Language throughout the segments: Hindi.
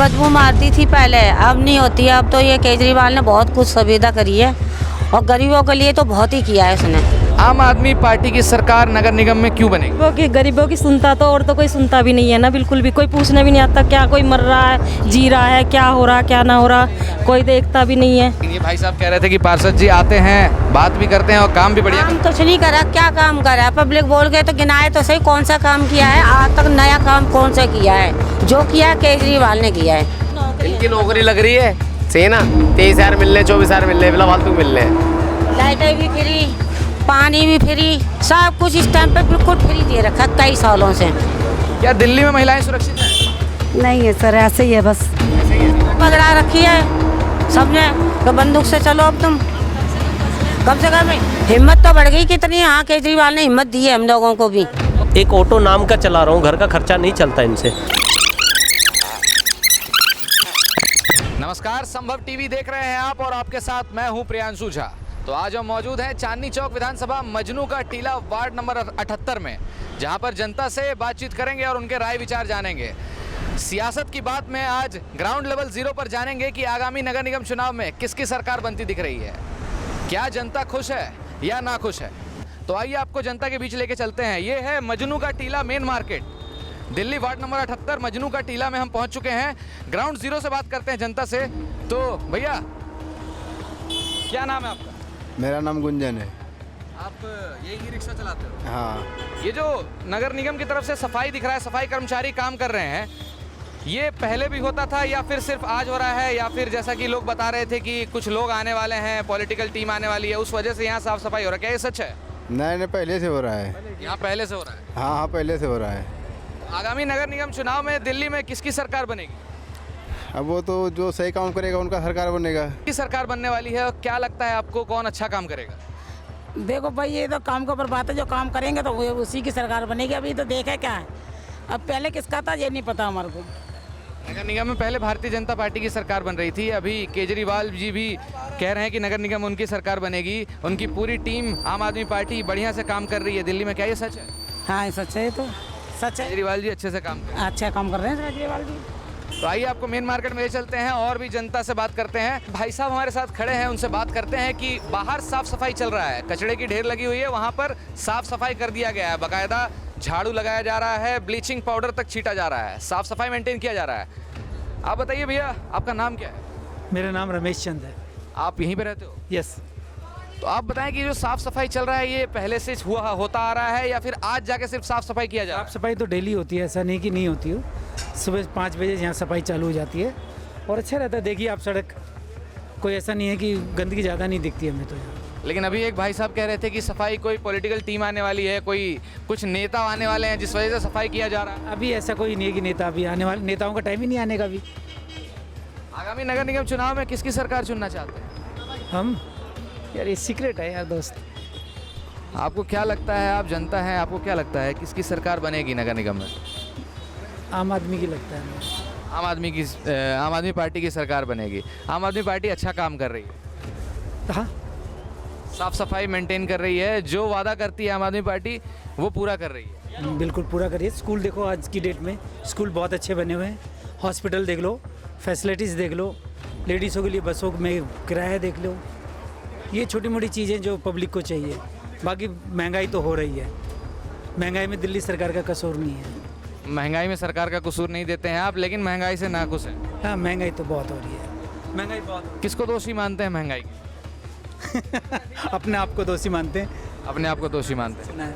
बदबू मारती थी पहले, अब नहीं होती है। अब तो ये केजरीवाल ने बहुत कुछ सुविधा करी है और गरीबों के लिए तो बहुत ही किया है उसने। आम आदमी पार्टी की सरकार नगर निगम में क्यों बनेगी? गरीबों की सुनता तो और तो कोई सुनता भी नहीं है ना, बिल्कुल भी कोई पूछने भी नहीं आता क्या कोई मर रहा है, जी रहा है, क्या हो रहा क्या ना हो रहा, कोई देखता भी नहीं है। ये भाई साहब कह रहे थे कि पार्षद जी आते हैं, बात भी करते हैं और काम भी बढ़िया काम कुछ नहीं करा, क्या काम करा? पब्लिक बोल के तो गिनाए तो सही, कौन सा काम किया है आज तक? नया काम कौन सा किया है? जो किया है केजरीवाल ने किया है। इनकी नौकरी लग रही है सही ना, 23,000 मिल रहे, 24,000 मिल रहे, बिना फालतू मिल रहे हैं। लाइटें भी फ्री, पानी भी फ्री, सब कुछ इस टाइम पे बिल्कुल फ्री दे रखा है कई सालों से। क्या दिल्ली में महिलाएं सुरक्षित हैं? नहीं है सर, ऐसे ही है बस। पकड़ा रखी है सबने तो बंदूक से चलो अब तुम। कम से कम हिम्मत तो बढ़ गई कितनी। हाँ, केजरीवाल ने हिम्मत दी है हम लोगों को भी। एक ऑटो नाम का चला रहा हूँ, घर का खर्चा नहीं चलता इनसे। नमस्कार, संभव टीवी देख रहे हैं आप और आपके साथ मैं हूं प्रियांशु झा। तो आज हम मौजूद हैं चांदनी चौक विधानसभा मजनू का टीला वार्ड नंबर 78 में, जहां पर जनता से बातचीत करेंगे और उनके राय विचार जानेंगे। सियासत की बात में आज ग्राउंड लेवल जीरो पर जानेंगे कि आगामी नगर निगम चुनाव में किसकी सरकार बनती दिख रही है। क्या जनता खुश है या ना खुश है? तो आइए आपको जनता के बीच लेके चलते हैं। ये है मजनू का टीला main market, Delhi ward number 78 Majnu का टीला में हम पहुंच चुके हैं। ग्राउंड जीरो से बात करते हैं जनता से। तो भैया, क्या नाम है आपका? मेरा नाम गुंजन है। आप यही रिक्शा चलाते हो? हाँ, ये जो नगर निगम की तरफ से सफाई दिख रहा है, सफाई कर्मचारी काम कर रहे हैं, ये पहले भी होता था या फिर सिर्फ आज हो रहा है, या फिर जैसा कि लोग बता रहे थे कि कुछ लोग आने वाले हैं, पॉलिटिकल टीम आने वाली है, उस वजह से यहाँ साफ सफाई हो रहा है? क्या ये सच है? नहीं, पहले से हो रहा है। यहाँ पहले से हो रहा है? हाँ, पहले से हो रहा है। आगामी नगर निगम चुनाव में दिल्ली में किसकी सरकार बनेगी? अब वो तो जो सही काम करेगा उनका सरकार बनेगा। किसकी सरकार बनने वाली है और क्या लगता है आपको कौन अच्छा काम करेगा? देखो भाई, ये तो काम के ऊपर बात है, जो काम करेंगे तो वो उसी की सरकार बनेगी। अभी तो देखा क्या है, अब पहले किसका था ये नहीं पता हमारे को। नगर निगम में पहले भारतीय जनता पार्टी की सरकार बन रही थी, अभी केजरीवाल जी भी कह रहे हैं कि नगर निगम उनकी सरकार बनेगी। उनकी पूरी टीम आम आदमी पार्टी बढ़िया से काम कर रही है दिल्ली में। क्या ये सच है? हाँ, ये सच है, तो सच है। केजरीवाल जी अच्छे से काम कर रहे अच्छा काम कर रहे हैं केजरीवाल जी। हैं। तो आइए आपको मेन मार्केट में ले चलते हैं और भी जनता से बात करते हैं। भाई साहब हमारे साथ खड़े हैं, उनसे बात करते हैं कि बाहर साफ सफाई चल रहा है, कचड़े की ढेर लगी हुई है, वहाँ पर साफ सफाई कर दिया गया है, बाकायदा झाड़ू लगाया जा रहा है, ब्लीचिंग पाउडर तक छीटा जा रहा है, साफ सफाई मेंटेन किया जा रहा है। आप बताइए भैया, आपका नाम क्या है? मेरा नाम रमेश चंद है। आप यहीं पे रहते हो? यस। तो आप बताएं कि जो साफ सफाई चल रहा है ये पहले से होता आ रहा है या फिर आज जाके सिर्फ साफ सफाई किया जा रहा है? साफ सफाई तो डेली होती है, ऐसा नहीं कि नहीं होती हो। सुबह 5 बजे यहाँ सफाई चालू हो जाती है और अच्छा रहता है। देखिए आप, सड़क कोई ऐसा नहीं है कि गंदगी ज़्यादा नहीं दिखती हमें तो यहाँ। लेकिन अभी एक भाई साहब कह रहे थे कि सफाई कोई पॉलिटिकल टीम आने वाली है, कोई कुछ नेता आने वाले हैं जिस वजह से सफाई किया जा रहा है। अभी ऐसा कोई नहीं है कि नेता अभी आने वाले, नेताओं का टाइम ही नहीं आने का अभी। आगामी नगर निगम चुनाव में किसकी सरकार चुनना चाहते हैं? हम यार, ये सीक्रेट है यार दोस्त। आपको क्या लगता है, आप जनता हैं, आपको क्या लगता है किसकी सरकार बनेगी नगर निगम में? आम आदमी की लगता है हमें। आम आदमी पार्टी की सरकार बनेगी। आम आदमी पार्टी अच्छा काम कर रही है, हाँ, साफ सफाई मेंटेन कर रही है, जो वादा करती है आम आदमी पार्टी वो पूरा कर रही है। बिल्कुल पूरा करिए। स्कूल देखो, आज की डेट में स्कूल बहुत अच्छे बने हुए हैं। हॉस्पिटल देख लो, फैसिलिटीज़ देख लो, लेडीज़ों के लिए बसों में किराया देख लो। ये छोटी मोटी चीज़ें जो पब्लिक को चाहिए। बाकी महंगाई तो हो रही है, महंगाई में दिल्ली सरकार का कसूर नहीं है। महंगाई में सरकार का कसूर नहीं देते हैं आप, लेकिन महंगाई से नाखुश हैं। हाँ, महंगाई तो बहुत हो रही है, महंगाई बहुत। किसको दोषी मानते हैं महंगाई की? अपने आप को दोषी मानते हैं। अपने आप को दोषी मानते हैं।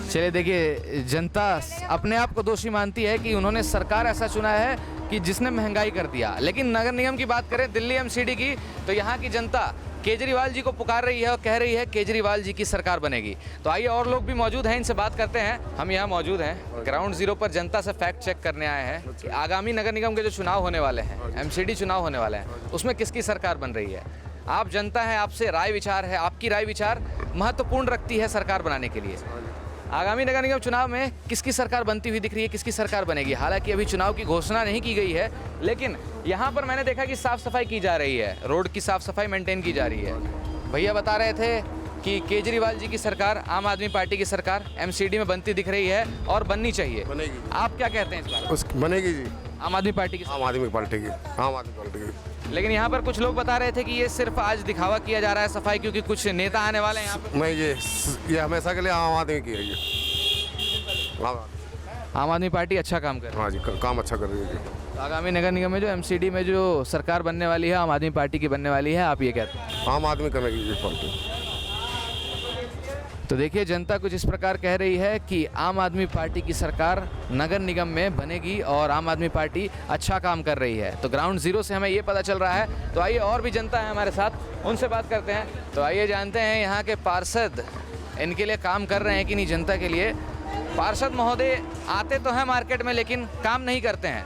चलिए देखिए, जनता अपने आप को दोषी मानती है कि उन्होंने सरकार ऐसा चुना है कि जिसने महंगाई कर दिया। लेकिन नगर निगम की बात करें दिल्ली एमसीडी की, तो यहाँ की जनता केजरीवाल जी को पुकार रही है और कह रही है केजरीवाल जी की सरकार बनेगी। तो आइए और लोग भी मौजूद हैं, इनसे बात करते हैं। हम यहाँ मौजूद हैं ग्राउंड जीरो पर, जनता से फैक्ट चेक करने आए हैं कि आगामी नगर निगम के जो चुनाव होने वाले हैं, एमसीडी चुनाव होने वाले हैं, उसमें किसकी सरकार बन रही है। आप जनता हैं, आपसे राय विचार है, आपकी राय विचार महत्वपूर्ण रखती है सरकार बनाने के लिए। आगामी नगर निगम चुनाव में किसकी सरकार बनती हुई दिख रही है, किसकी सरकार बनेगी? हालांकि अभी चुनाव की घोषणा नहीं की गई है, लेकिन यहाँ पर मैंने देखा कि साफ सफाई की जा रही है, रोड की साफ सफाई मेंटेन की जा रही है। भैया बता रहे थे कि केजरीवाल जी की सरकार, आम आदमी पार्टी की सरकार एमसीडी में बनती दिख रही है और बननी चाहिए। बनेगी। आप क्या कहते हैं इस बारे में? बनेगी जी। आम आदमी पार्टी की आम आदमी पार्टी की, आम आदमी पार्टी की। लेकिन यहाँ पर कुछ लोग बता रहे थे कि ये सिर्फ आज दिखावा किया जा रहा है सफाई, क्योंकि कुछ नेता आने वाले हैं यहाँ पे। नहीं, ये हमेशा के लिए आम आदमी की है ये। आम आदमी पार्टी अच्छा काम कर रही है। हाँ जी, काम अच्छा कर रही है। तो आगामी नगर निगम में जो एमसीडी में जो सरकार बनने वाली है आम आदमी पार्टी की बनने वाली है, आप ये कहते हैं? आम आदमी करेगी ये पार्टी। तो देखिए जनता कुछ इस प्रकार कह रही है कि आम आदमी पार्टी की सरकार नगर निगम में बनेगी और आम आदमी पार्टी अच्छा काम कर रही है। तो ग्राउंड जीरो से हमें ये पता चल रहा है। तो आइए और भी जनता है हमारे साथ, उनसे बात करते हैं। तो आइए जानते हैं यहाँ के पार्षद इनके लिए काम कर रहे हैं कि नहीं जनता के लिए। पार्षद महोदय आते तो हैं मार्केट में लेकिन काम नहीं करते हैं,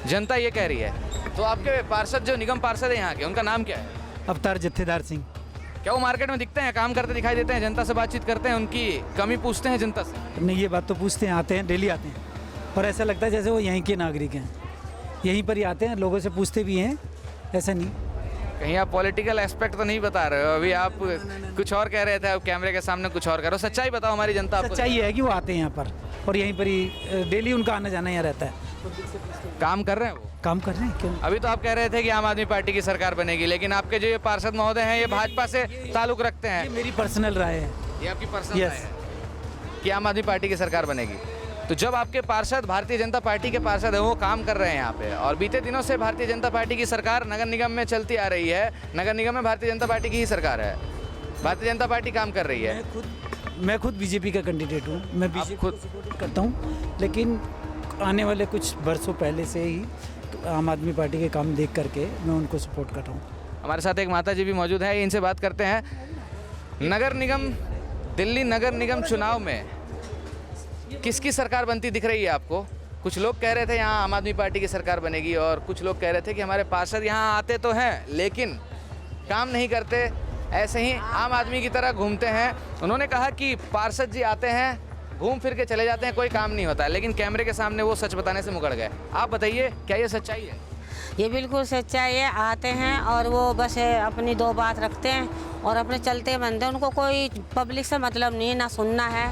जनता ये कह रही है। तो आपके पार्षद जो निगम पार्षद है यहाँ के, उनका नाम क्या है? अवतार जत्थेदार सिंह। क्या वो मार्केट में दिखते हैं, काम करते दिखाई देते हैं, जनता से बातचीत करते हैं, उनकी कमी पूछते हैं जनता से? नहीं, ये बात तो पूछते हैं, आते हैं, डेली आते हैं और ऐसा लगता है जैसे वो यहीं के नागरिक हैं, यहीं पर ही आते हैं, लोगों से पूछते भी हैं, ऐसा नहीं। कहीं आप पॉलिटिकल एस्पेक्ट तो नहीं बता रहे हो? अभी आप कुछ और कह रहे थे, अब कैमरे के सामने कुछ और कह रहे हो। सच्चाई बताओ, हमारी जनता आपको। सच्चाई है कि वो आते हैं यहाँ पर और यहीं पर ही डेली उनका आना जाना यहाँ रहता है। काम कर रहे हैं वो? काम कर रहे हैं, क्यों? अभी तो आप कह रहे थे कि आम आदमी पार्टी की सरकार बनेगी, लेकिन आपके जो ये पार्षद महोदय हैं ये भाजपा से ताल्लुक रखते हैं। ये मेरी पर्सनल राय है। ये आपकी पर्सनल Yes. राय है कि आम आदमी पार्टी की सरकार बनेगी। तो जब आपके पार्षद भारतीय जनता पार्टी के पार्षद हैं, वो काम कर रहे हैं यहाँ पे, और बीते दिनों से भारतीय जनता पार्टी की सरकार नगर निगम में चलती आ रही है, नगर निगम में भारतीय जनता पार्टी की ही सरकार है, भारतीय जनता पार्टी काम कर रही है। मैं खुद बीजेपी का कैंडिडेट हूँ, मैं बीजेपी खुद? को सपोर्ट करता हूँ, लेकिन आने वाले कुछ वर्षों पहले से ही आम आदमी पार्टी के काम देख करके मैं उनको सपोर्ट कर रहा हूँ। हमारे साथ एक माता जी भी मौजूद है, इनसे बात करते हैं। नगर निगम, दिल्ली नगर निगम चुनाव में किसकी सरकार बनती दिख रही है आपको? कुछ लोग कह रहे थे यहाँ आम आदमी पार्टी की सरकार बनेगी, और कुछ लोग कह रहे थे कि हमारे पार्षद यहाँ आते तो हैं लेकिन काम नहीं करते, ऐसे ही आम आदमी की तरह घूमते हैं। उन्होंने कहा कि पार्षद जी आते हैं, घूम फिर के चले जाते हैं, कोई काम नहीं होता है, लेकिन कैमरे के सामने वो सच बताने से मुकर गए। आप बताइए, क्या ये सच्चाई है? ये बिल्कुल सच्चाई है। आते हैं और वो बस अपनी दो बात रखते हैं और अपने चलते बनते हैं। उनको कोई पब्लिक से मतलब नहीं है, ना सुनना है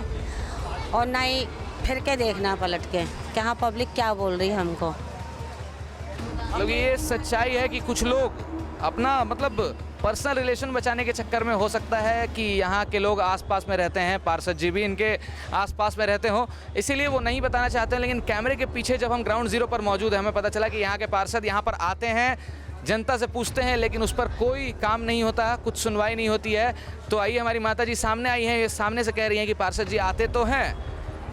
और ना ही फिर के देखना पलट के कि हाँ पब्लिक क्या बोल रही है हमको। मतलब ये सच्चाई है कि कुछ लोग अपना मतलब पर्सनल रिलेशन बचाने के चक्कर में, हो सकता है कि यहाँ के लोग आसपास में रहते हैं, पार्षद जी भी इनके आसपास में रहते हों, इसीलिए वो नहीं बताना चाहते हैं। लेकिन कैमरे के पीछे जब हम ग्राउंड जीरो पर मौजूद हैं, हमें पता चला कि यहाँ के पार्षद यहाँ पर आते हैं, जनता से पूछते हैं, लेकिन उस पर कोई काम नहीं होता, कुछ सुनवाई नहीं होती है। तो आइए, हमारी माता जी सामने आई हैं, ये सामने से कह रही हैं कि पार्षद जी आते तो हैं,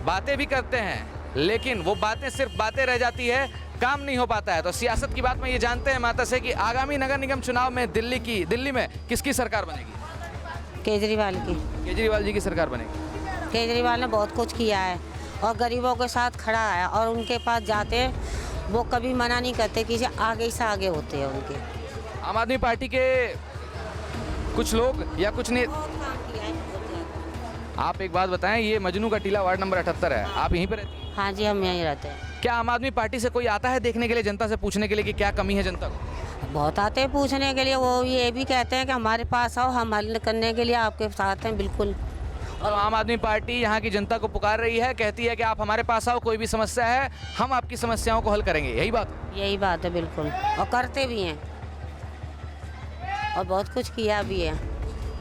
बातें भी करते हैं, लेकिन वो बातें सिर्फ बातें रह जाती है, काम नहीं हो पाता है। तो सियासत की बात में ये जानते हैं माता से कि आगामी नगर निगम चुनाव में दिल्ली में किसकी सरकार बनेगी? केजरीवाल की। केजरीवाल जी की सरकार बनेगी। केजरीवाल ने बहुत कुछ किया है और गरीबों के साथ खड़ा है, और उनके पास जाते हैं वो कभी मना नहीं करते कि आगे से आगे होते हैं उनके। आम आदमी पार्टी के कुछ लोग या कुछ ने, आप एक बात बताएं, ये मजनू का टीला वार्ड नंबर 78 है, आप यहीं पर रहती हैं? हाँ जी, हम यहीं रहते हैं। क्या आम आदमी पार्टी से कोई आता है देखने के लिए, जनता से पूछने के लिए कि क्या कमी है जनता को? बहुत आते हैं पूछने के लिए, वो ये भी कहते हैं कि हमारे पास आओ, हम हल करने के लिए आपके साथ हैं बिल्कुल। और आम आदमी पार्टी यहाँ की जनता को पुकार रही है, कहती है कि आप हमारे पास आओ, कोई भी समस्या है हम आपकी समस्याओं को हल करेंगे, यही बात? यही बात है बिल्कुल, और करते भी हैं और बहुत कुछ किया भी है।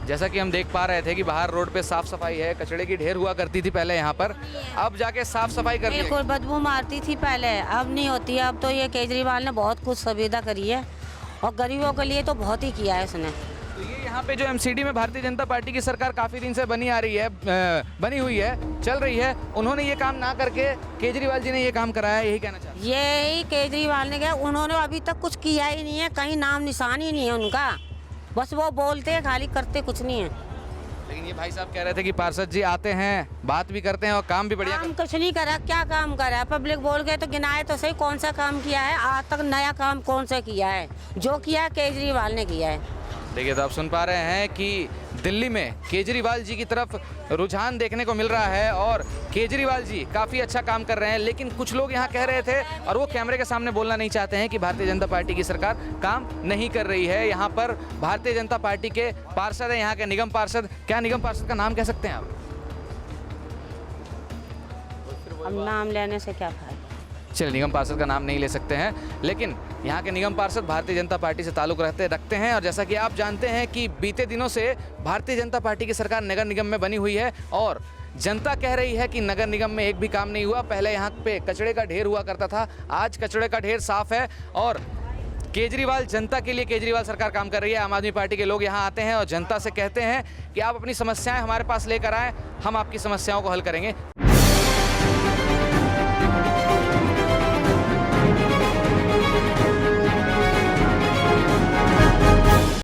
जैसा कि हम देख पा रहे थे कि बाहर रोड पे साफ सफाई है, कचड़े की ढेर हुआ करती थी पहले यहाँ पर, अब जाके साफ सफाई कर दी है। बिल्कुल बदबू मारती थी पहले, अब नहीं होती है। अब तो ये केजरीवाल ने बहुत कुछ सुविधा करी है और गरीबों के लिए तो बहुत ही किया है इसने। तो ये यहाँ पे जो एमसीडी में भारतीय जनता पार्टी की सरकार काफ़ी दिन से बनी हुई है, चल रही है, उन्होंने ये काम ना करके केजरीवाल जी ने ये काम कराया, यही कहना चाहते हैं? यही केजरीवाल ने किया, उन्होंने अभी तक कुछ किया ही नहीं है, कहीं नाम निशान ही नहीं है उनका, बस वो बोलते हैं खाली, करते कुछ नहीं है। लेकिन ये भाई साहब कह रहे थे कि पार्षद जी आते हैं, बात भी करते हैं और काम भी बढ़िया काम कुछ नहीं करा, क्या काम करा है? पब्लिक बोल गए तो गिनाए तो सही, कौन सा काम किया है आज तक? नया काम कौन सा किया है? जो किया है केजरीवाल ने किया है। देखिए, तो आप सुन पा रहे हैं कि दिल्ली में केजरीवाल जी की तरफ रुझान देखने को मिल रहा है और केजरीवाल जी काफ़ी अच्छा काम कर रहे हैं। लेकिन कुछ लोग यहाँ कह रहे थे, और वो कैमरे के सामने बोलना नहीं चाहते हैं, कि भारतीय जनता पार्टी की सरकार काम नहीं कर रही है। यहाँ पर भारतीय जनता पार्टी के पार्षद हैं, यहाँ के निगम पार्षद, क्या निगम पार्षद का नाम कह सकते हैं आप? अब नाम लेने से क्या फायदा? चलिए, निगम पार्षद का नाम नहीं ले सकते हैं, लेकिन यहाँ के निगम पार्षद भारतीय जनता पार्टी से ताल्लुक़ रखते हैं। और जैसा कि आप जानते हैं कि बीते दिनों से भारतीय जनता पार्टी की सरकार नगर निगम में बनी हुई है और जनता कह रही है कि नगर निगम में एक भी काम नहीं हुआ। पहले यहाँ पे कचड़े का ढेर हुआ करता था, आज कचड़े का ढेर साफ है और केजरीवाल जनता के लिए केजरीवाल सरकार काम कर रही है। आम आदमी पार्टी के लोग यहाँ आते हैं और जनता से कहते हैं कि आप अपनी समस्याएं हमारे पास लेकर आएँ, हम आपकी समस्याओं को हल करेंगे।